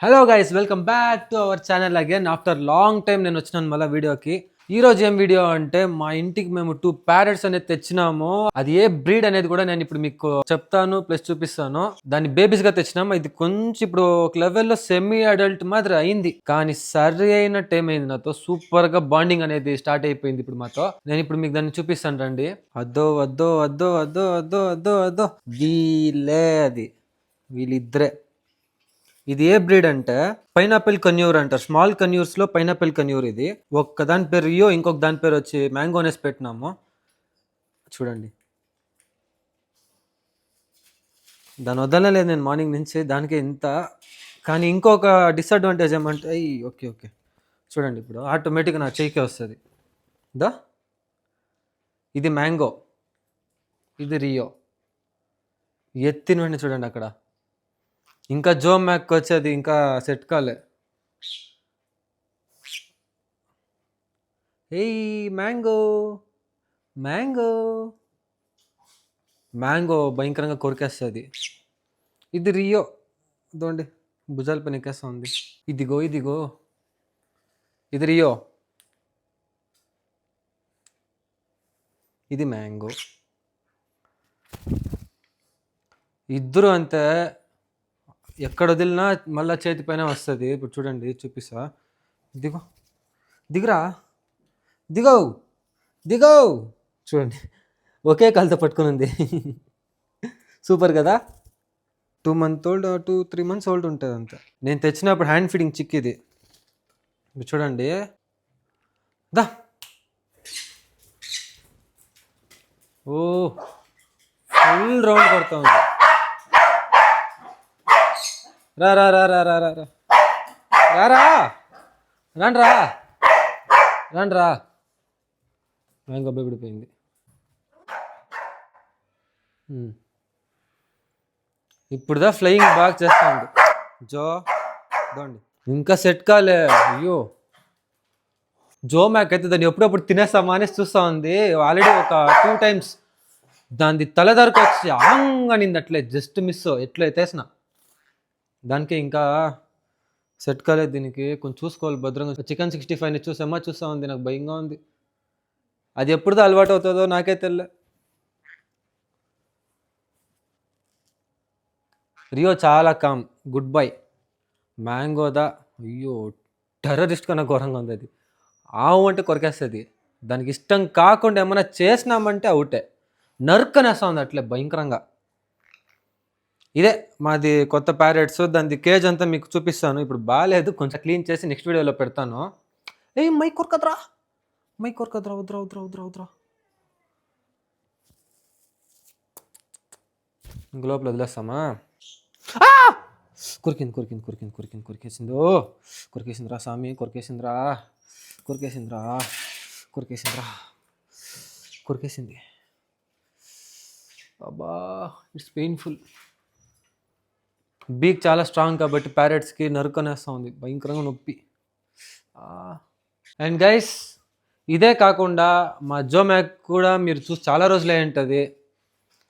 Hello guys, welcome back to our channel again. After long time నేను వచ్చినాను మళ్ళీ వీడియోకి. ఈ రోజు ఏం వీడియో అంటే, మా ఇంటికి మేము 2 ప్యారెట్స్ అనేది తెచ్చినాము. అది ఏ బ్రీడ్ అనేది కూడా నేను ఇప్పుడు మీకు చెప్తాను ప్లస్ చూపిస్తాను. దాన్ని బేబీస్ గా తెచ్చినాము. ఇది కొంచెం ఇప్పుడు ఒక లెవెల్లో సెమీ అడల్ట్ మాదిరి అయింది, కానీ సరి అయిన టైం అయింది. నాతో సూపర్ గా బాండింగ్ అనేది స్టార్ట్ అయిపోయింది ఇప్పుడు మాతో. నేను ఇప్పుడు మీకు దాన్ని చూపిస్తాను రండి. అద్దో అద్దో అద్దో అద్దో అద్దో అద్దో అద్దో వీళ్ళే, అది వీళ్ళిద్దరే. ఇది ఏ బ్రీడ్ అంటే పైనాపిల్ కన్యూర్ అంటారు. స్మాల్ కన్యూర్స్ లో పైనాపిల్ కన్యూర్. ఇది ఒక్క దాని పేరు రియో, ఇంకొక దాని పేరు వచ్చి మ్యాంగోనెస్ పెట్టినాము. చూడండి, దాని వదలలేదు నేను మార్నింగ్ నుంచి, దానికి ఇంత. కానీ ఇంకొక డిసడ్వాంటేజ్ ఏమంటే, ఓకే ఓకే చూడండి, ఇప్పుడు ఆటోమేటిక్గా నా చెయ్యికే వస్తుంది. దా, ఇది మ్యాంగో, ఇది రియో. ఎత్తిన వెంటనే చూడండి అక్కడ. ఇంకా జో మ్యాక్ వచ్చేది ఇంకా సెట్ కాలే. మ్యాంగో మ్యాంగో మ్యాంగో భయంకరంగా కొరికేస్తుంది. ఇది రియో, ఇదోండి భుజాల పైన ఎక్కేస్తా ఉంది. ఇదిగో ఇదిగో, ఇది రియో, ఇది మ్యాంగో. ఇద్దరు అంతే, ఎక్కడ వదిలినా మళ్ళీ చేతి పైన వస్తుంది. ఇప్పుడు చూడండి, చూపిస్తా. దిగో, దిగురా, దిగో దిగో. చూడండి, ఒకే కాలుతో పట్టుకుని ఉంది. సూపర్ కదా. 2 months ఓల్డ్, 2-3 months ఓల్డ్ ఉంటుంది అంత. నేను తెచ్చినప్పుడు హ్యాండ్ ఫీడింగ్ చిక్ ఇది. చూడండి, దా. ఓ, ఫుల్ రౌండ్ కొడతా ఉంది. రా రా రా రా రా రా రా రా రండ్రా రండ్రా. మ్యాంగో బెబిడిపోయింది. ఇప్పుడుదా ఫ్లయింగ్ బాగా చేస్తాండి. జో దోండి, ఇంకా సెట్ కాలే. అయ్యో, జో మ్యాక్ అయితే దాన్ని ఎప్పుడప్పుడు తినేస్తామా అనేసి చూస్తా ఉంది. ఆల్రెడీ ఒక 2 times దాని తలదరకు వచ్చి ఆంగనింది, అట్లే జస్ట్ మిస్ ఎట్లా ఎత్తేసిన. దానికి ఇంకా సెట్ కాలేదు. దీనికి కొంచెం చూసుకోవాలి భద్రంగా. చికెన్ 65 చూస్తా ఉంది, నాకు భయంగా ఉంది. అది ఎప్పుడుదో అలవాటు అవుతుందో నాకే తెలియదు. రియో చాలా కామ్, గుడ్ బై. మ్యాంగోదా, అయ్యో టెర్రరిస్ట్ కన్నా ఘోరంగా ఉంది. అది ఆవు అంటే కొరికేస్తుంది. దానికి ఇష్టం కాకుండా ఏమైనా చేసినామంటే అవుటే, నరుక్కనేస్తా ఉంది అట్లే భయంకరంగా. ఇదే మాది కొత్త ప్యారెట్స్. దాని కేజ్ అంతా మీకు చూపిస్తాను. ఇప్పుడు బాగాలేదు, కొంచెం క్లీన్ చేసి నెక్స్ట్ వీడియోలో పెడతాను. మై కొరకద్రా, మై కొరకద్రా, వద్రా వద్రా వద్రా వద్రా. ఇంక లోపల వదిలేస్తామా. కొరికింది కొరికింది కొరికింది కొరికింది కొరికేసిందో, కొరికేసిందిరా స్వామి, కొరికేసిందిరా కొరికేసిందిరా కొరికేసిందిరా కొరికేసింది. అబ్బా, ఇట్స్ పెయిన్ఫుల్. బీక్ చాలా స్ట్రాంగ్ కాబట్టి ప్యారెట్స్కి నరుకనేస్తూ ఉంది, భయంకరంగా నొప్పి. అండ్ గైస్, ఇదే కాకుండా మా జో మ్యాక్ కూడా మీరు చూసి చాలా రోజులే ఉంటుంది.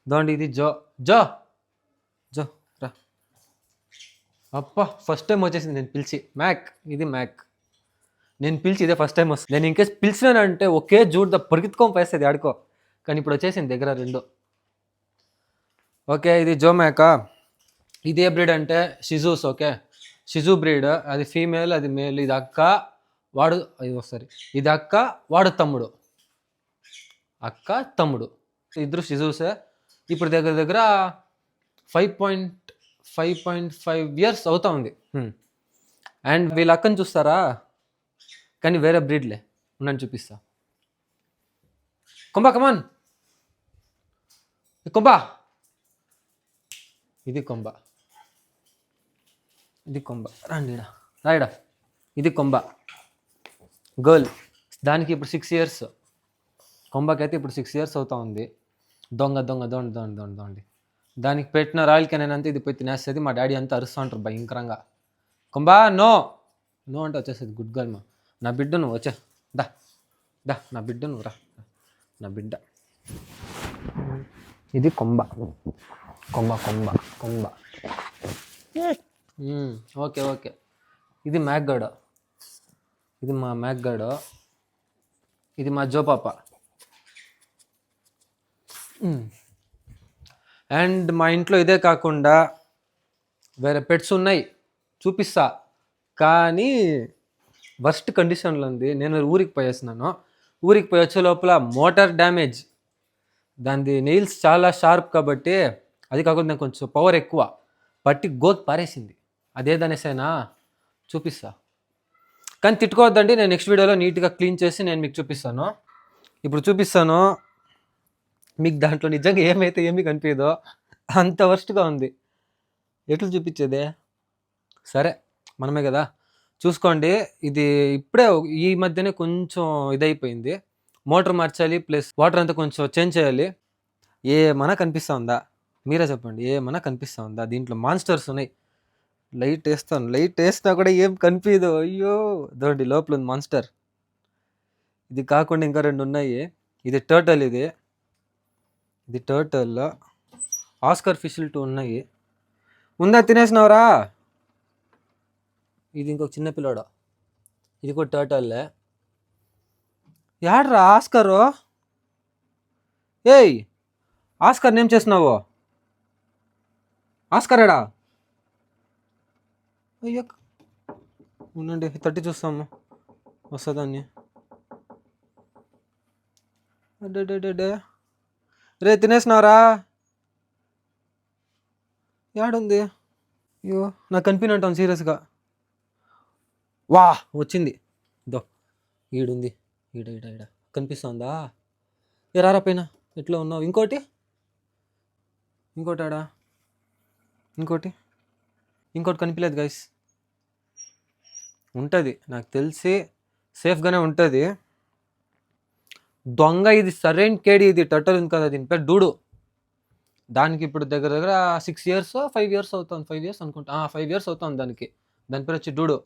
దోండి, ఇది జో జో జో రా. అప్ప, ఫస్ట్ టైం వచ్చేసింది నేను పిలిచి. మ్యాక్, ఇది మ్యాక్. నేను పిలిచి ఇదే ఫస్ట్ టైం వస్తుంది. నేను ఇంకేస్ పిలిచినానంటే ఒకే జూడ్దా పరిగెత్తుకొని పోయేస్తుంది ఆడుకో. కానీ ఇప్పుడు వచ్చేసింది దగ్గర 2. ఓకే, ఇది జో మ్యాకా. ఇదే బ్రీడ్ అంటే షిజూస్. Okay, షిజూ breed. అది ఫీమేల్, అది మేల్. ఇది అక్క, వాడు సరే, ఇది అక్క, వాడు తమ్ముడు. అక్క తమ్ముడు ఇద్దరు షిజూసే. ఇప్పుడు దగ్గర దగ్గర 5.5 years అవుతా ఉంది. అండ్ వీళ్ళ అక్కని చూస్తారా, కానీ వేరే బ్రీడ్లే. ఉన్నాను, చూపిస్తా. కొంబా, కమాన్, కొంబా. ఇది కొంబ, ఇది కొంబ. రండి రాయడా. ఇది కొంబ గర్ల్. దానికి ఇప్పుడు 6 years. కొంబకైతే ఇప్పుడు 6 years అవుతా ఉంది. దొంగ దొంగ దొండి దొండి దొండి దొండి. దానికి పెట్టిన రాయల్ కెనన్ అంతా ఇది పోయి తినేస్తుంది. మా డాడీ అంతా అరుస్తూ ఉంటారు భయంకరంగా. కొంబా నో నో అంటే వచ్చేస్తుంది. Good girl. నా బిడ్డ నువ్వు వచ్చా, దా దా, నా బిడ్డ నువ్వు రా, నా బిడ్డ. ఇది కొంబ కొంబ కొంబ కొంబ. Okay okay. ఇది మ్యాక్గాడ్, ఇది మా మ్యాక్గాడ్, ఇది మా జో పాప. అండ్ మా ఇంట్లో ఇదే కాకుండా వేరే పెట్స్ ఉన్నాయి, చూపిస్తా. కానీ వర్స్ట్ కండిషన్లో ఉంది. నేను ఊరికి పోయేస్తున్నాను. ఊరికి పోయి వచ్చే లోపల మోటార్ డ్యామేజ్. దాని నెయిల్స్ చాలా షార్ప్ కాబట్టి, అది కాకుండా నాకు కొంచెం పవర్ ఎక్కువ, పట్టి గోత్ పారేసింది. అదేదనేసైనా చూపిస్తా. కానీ తిట్టుకోవద్దండి, నేను నెక్స్ట్ వీడియోలో నీట్గా క్లీన్ చేసి నేను మీకు చూపిస్తాను. ఇప్పుడు చూపిస్తాను మీకు. దాంట్లో నిజంగా ఏమైతే ఏమీ కనిపించదో అంత వర్స్ట్గా ఉంది. ఎట్లా చూపించేదే? సరే, మనమే కదా, చూసుకోండి. ఇది ఇప్పుడే ఈ మధ్యనే కొంచెం ఇదైపోయింది. మోటార్ మార్చాలి, ప్లస్ వాటర్ అంతా కొంచెం చేంజ్ చేయాలి. ఏమన్నా కనిపిస్తూ ఉందా? మీరే చెప్పండి, ఏమన్నా కనిపిస్తూ ఉందా? దీంట్లో మాన్స్టర్స్ ఉన్నాయి. లైట్ వేస్తాను, లైట్ వేసినా కూడా ఏం కనిపించదు. అయ్యో, చూడండి లోపల ఉంది మాన్స్టర్. ఇది కాకుండా ఇంకా 2 ఉన్నాయి. ఇది టర్టల్, ఇది టర్టల్. ఆస్కర్ ఫిష్లు 2 ఉన్నాయి. ఉందా? తినేసినవరా? ఇది ఇంకొక చిన్న పిల్లోడు, ఇది కూడా టర్టల్లే. యాడ్రా ఆస్కరు? ఏయ్, ఆస్కర్ ఏం చేస్తున్నావు? ఆస్కర్ ఎడా? అయ్యో, ఉండండి, తట్టి చూస్తాము వస్తుందాన్ని. అడ్డే, రే తినేసినారా? యాడుంది? అయ్యో, నాకు కనిపినట్టాను సీరియస్గా. వా, వచ్చింది. దో, ఈడుంది. ఈడ ఈడ ఈడ కనిపిస్తుందా? ఏ రారా పైన, ఎట్లా ఉన్నావు? ఇంకోటి ఆడా, ఇంకోటి కనిపించలేదు గైస్. ఉంటుంది, నాకు తెలిసి సేఫ్గానే ఉంటుంది. దొంగ, ఇది సరైన కేడి. ఇది టర్టల్ ఉంది కదా, దీని పేరు డూడు. దానికి ఇప్పుడు దగ్గర దగ్గర 6 years 5 years అవుతుంది. 5 years అనుకుంటా, 5 years అవుతుంది దానికి. దాని పేరు వచ్చి డూడు.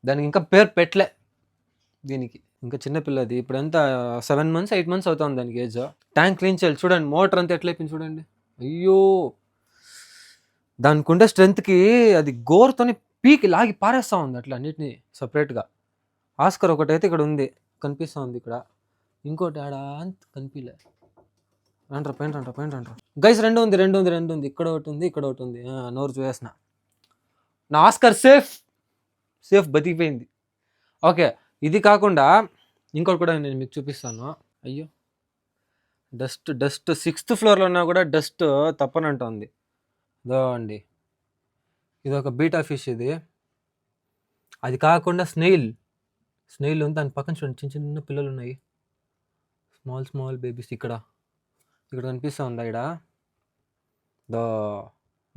దానికి ఇంకా పేరు పెట్టలే. దీనికి ఇంకా చిన్నపిల్లది. ఇప్పుడు ఎంత 7 months 8 months అవుతుంది దానికి ఏజ్. ట్యాంక్ క్లీన్ చేయాలి. చూడండి మోటార్ అంతా ఎట్లయిపోయింది చూడండి. అయ్యో, దానికి ఉండే స్ట్రెంత్కి అది గోరుతోని పీకి లాగి పారేస్తూ ఉంది అట్లా అన్నిటిని సపరేట్గా. ఆస్కర్ ఒకటైతే ఇక్కడ ఉంది, కనిపిస్తూ ఉంది ఇక్కడ. ఇంకోటి ఆడా అంత కనిపించలే. రండ్రా పైన రండ్రా గైస్. 2 ఉంది. ఇక్కడ ఒకటి ఉంది, ఇక్కడ ఒకటి ఉంది. నోరు చూసేసిన. నా ఆస్కర్ సేఫ్ బతికిపోయింది. ఓకే, ఇది కాకుండా ఇంకోటి కూడా నేను మీకు చూపిస్తాను. అయ్యో, డస్ట్ 6th floorలో ఉన్నా కూడా డస్ట్ తప్పనంటుంది. దో అండి, ఇది ఒక బీటా ఫిష్. ఇది అది కాకుండా స్నేయిల్ ఉంది. దాని పక్కన చూడండి, చిన్న పిల్లలు ఉన్నాయి. Small babies. ఇక్కడ కనిపిస్తూ ఉందా? ఇక్కడ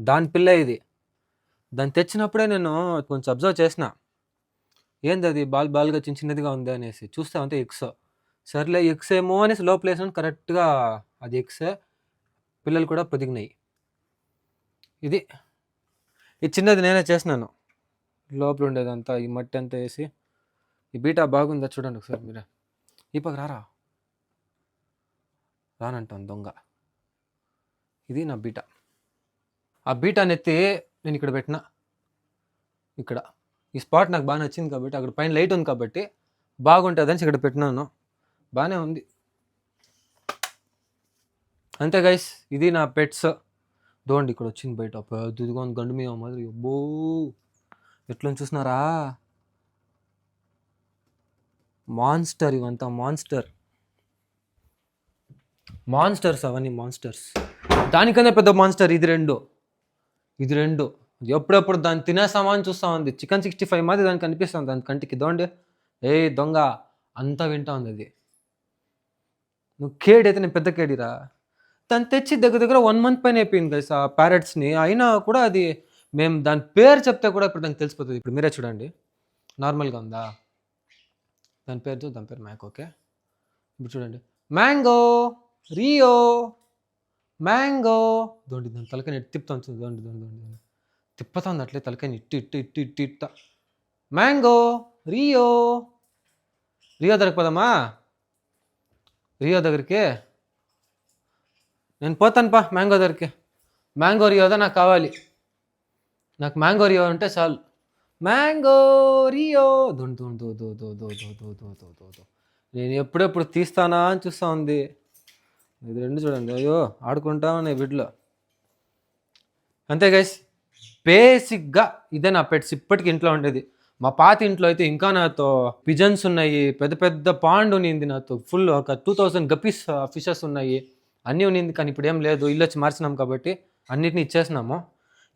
దాని పిల్ల ఇది. దాన్ని తెచ్చినప్పుడే నేను కొంచెం అబ్జర్వ్ చేసిన, ఏంది అది బాల్గా చిన్నదిగా ఉంది అనేసి. చూస్తే అంతే ఎగ్స్. సర్లే ఎగ్స్ ఏమో అనేసి లోపల వేసినాను, కరెక్ట్గా అది ఎగ్స్. పిల్లలు కూడా పొదిగినాయి. ఇది చిన్నది నేనే చేసినాను. లోపల ఉండేదంతా ఈ మట్టి అంతా వేసి. ఈ బీటా బాగుందా చూడండి ఒకసారి మీరే. ఈ పక్క రానంటాను దొంగ. ఇది నా బీటా. ఆ బీటాని ఎత్తి నేను ఇక్కడ పెట్టిన. ఇక్కడ ఈ స్పాట్ నాకు బాగా నచ్చింది కాబట్టి, అక్కడ పైన లైట్ ఉంది కాబట్టి బాగుంటుందని ఇక్కడ పెట్టినాను. బాగానే ఉంది. అంతే గైస్, ఇది నా పెట్స్. దోండి ఇక్కడ వచ్చింది బయట పెద్దదిగా ఉంది, గండు మీద మాదిరి. అబ్బో, ఎట్లా చూసినారా? మాన్స్టర్. ఇవంతా మాన్స్టర్స్ అవన్నీ మాన్స్టర్స్. దానికన్నా పెద్ద మాన్స్టర్ ఇది రెండు. ఎప్పుడెప్పుడు దాన్ని తినేస్తామా అని చూస్తా ఉంది. చికెన్ 65 మాది దానికి కనిపిస్తుంది దాని కంటికి. దోండి, దొంగ అంతా వింటా ఉంది అది. నువ్వు కేడి అయితే నేను పెద్ద కేడిరా. దాన్ని తెచ్చి దగ్గర 1 month పైన అయిపోయింది గైస్ ఆ ప్యారెట్స్ని. అయినా కూడా అది, మేము దాని పేరు చెప్తే కూడా ఇప్పుడు దానికి తెలిసిపోతుంది. ఇప్పుడు మీరే చూడండి, నార్మల్గా ఉందా? దాని పేరు మ్యాక్. ఓకే, ఇప్పుడు చూడండి, మ్యాంగో, రియో, మ్యాంగో. దోండి దాని తలకాయ తిప్పుతాను. దోండి తిప్పుతుంది అట్లే తలకాయని ఇట్ట. మ్యాంగో, రియో దగ్గరికి పోదామా? రియో దగ్గరికి నేను పోతాను మ్యాంగో దగ్గరికి. మ్యాంగో రియోదా నాకు కావాలి. నాకు మ్యాంగో రియో అంటే చాలు. మ్యాంగో రియో దున్ దున్ దు దు దు దు దు దు దు దు దు దు. నేను ఎప్పుడెప్పుడు తీస్తానా అని చూస్తా ఉంది. ఇది 2 చూడండి. అయ్యో! ఆడుకుంటా ఉన్నాయి బిడ్డలు. అంతే గైస్. బేసిక్‌గా ఇదే నా పెట్స్ ఇప్పటికి ఇంట్లో ఉండేది. మా పాత ఇంట్లో అయితే ఇంకా నాతో పిజన్స్ ఉన్నాయి. పెద్ద పెద్ద పాండ్ ఉన్నింది నాతో. ఫుల్ ఒక 2000 గప్పీస్ ఫిషెస్ ఉన్నాయి. అన్నీ ఉన్నింది. కానీ ఇప్పుడేం లేదు. ఇల్లొచ్చి మార్చినాం కాబట్టి అన్నిటిని ఇచ్చేసినాము.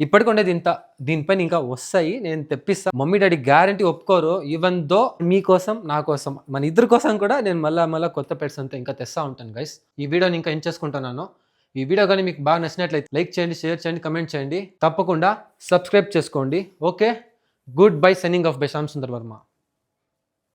ఇప్పటికి ఉండేది ఇంత. దీనిపైన ఇంకా వస్తాయి. నేను తెప్పిస్తా. మమ్మీ డాడీ గ్యారంటీ ఒప్పుకోరు. ఈవెన్ దో మీకోసం, నా కోసం, మన ఇద్దరి కోసం కూడా నేను మళ్ళా కొత్త పెట్స్ అంతా ఇంకా తెస్తా ఉంటాను గైస్. ఈ వీడియోని ఇంకా ఎండ్ చేసుకుంటున్నాను. ఈ వీడియో కానీ మీకు బాగా నచ్చినట్లయితే లైక్ చేయండి, షేర్ చేయండి, కమెంట్ చేయండి. తప్పకుండా సబ్స్క్రైబ్ చేసుకోండి. Okay, good bye, signing off by Shyam Sundar Varma.